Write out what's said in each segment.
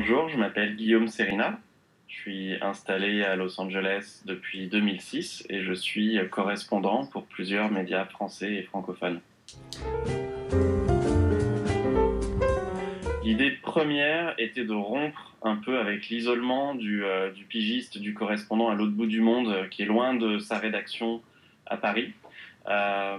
Bonjour, je m'appelle Guillaume Serina. Je suis installé à Los Angeles depuis 2006 et je suis correspondant pour plusieurs médias français et francophones. L'idée première était de rompre un peu avec l'isolement du pigiste, du correspondant à l'autre bout du monde, qui est loin de sa rédaction à Paris. Euh,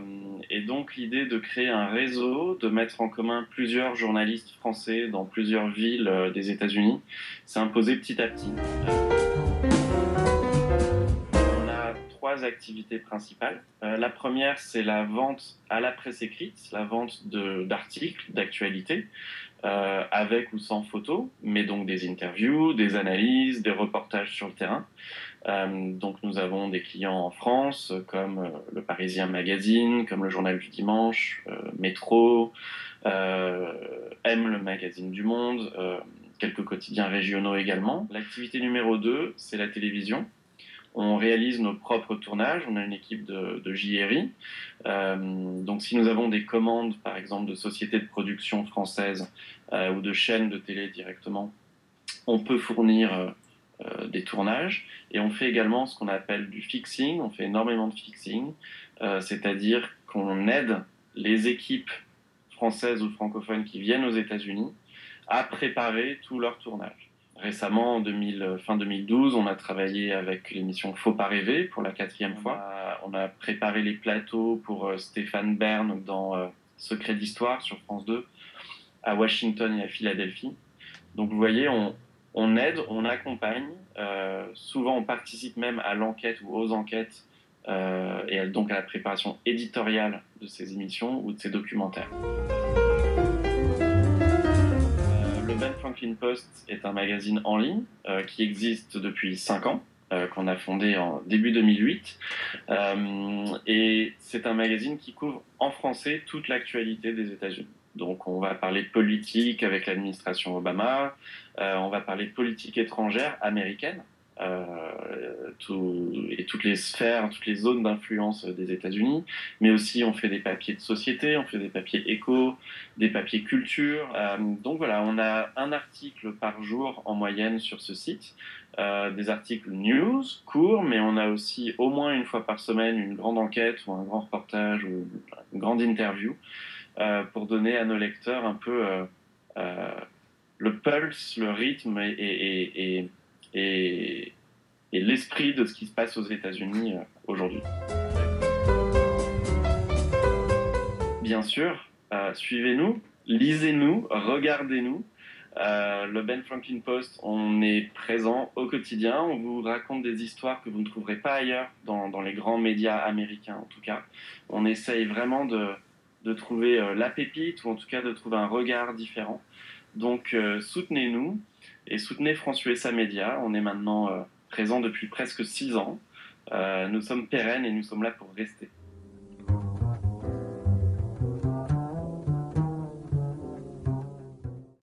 et donc l'idée de créer un réseau, de mettre en commun plusieurs journalistes français dans plusieurs villes des États-Unis, s'est imposée petit à petit. On a trois activités principales. La première, c'est la vente à la presse écrite, la vente d'articles, d'actualités, avec ou sans photos, mais donc des interviews, des analyses, des reportages sur le terrain. Donc nous avons des clients en France comme le Parisien Magazine, comme le Journal du Dimanche, Métro, M, le magazine du Monde, quelques quotidiens régionaux également. L'activité numéro 2, c'est la télévision. On réalise nos propres tournages, on a une équipe de JRI. Donc si nous avons des commandes, par exemple, de sociétés de production françaises ou de chaînes de télé directement, on peut fournir des tournages. Et on fait également ce qu'on appelle du fixing, on fait énormément de fixing, c'est-à-dire qu'on aide les équipes françaises ou francophones qui viennent aux États-Unis à préparer tout leur tournage. Récemment, fin 2012, on a travaillé avec l'émission Faut pas rêver pour la 4e fois. On a préparé les plateaux pour Stéphane Bern dans Secret d'Histoire sur France 2, à Washington et à Philadelphie. Donc vous voyez, on aide, on accompagne. Souvent, on participe même à l'enquête ou aux enquêtes et donc à la préparation éditoriale de ces émissions ou de ces documentaires. Le Ben Franklin Post est un magazine en ligne qui existe depuis 5 ans, qu'on a fondé en début 2008. Et c'est un magazine qui couvre en français toute l'actualité des États-Unis. Donc on va parler politique avec l'administration Obama, on va parler de politique étrangère américaine, et toutes les sphères, toutes les zones d'influence des États-Unis, mais aussi on fait des papiers de société, on fait des papiers éco, des papiers culture. Donc voilà, on a un article par jour en moyenne sur ce site, des articles news, courts, mais on a aussi au moins une fois par semaine une grande enquête ou un grand reportage ou une grande interview pour donner à nos lecteurs un peu le pulse, le rythme et l'esprit de ce qui se passe aux États-Unis aujourd'hui. Bien sûr, suivez-nous, lisez-nous, regardez-nous. Le Ben Franklin Post, on est présent au quotidien, on vous raconte des histoires que vous ne trouverez pas ailleurs dans les grands médias américains en tout cas. On essaye vraiment de trouver la pépite ou en tout cas de trouver un regard différent. Donc soutenez-nous et soutenez France USA Média. On est maintenant présent depuis presque 6 ans. Nous sommes pérennes et nous sommes là pour rester.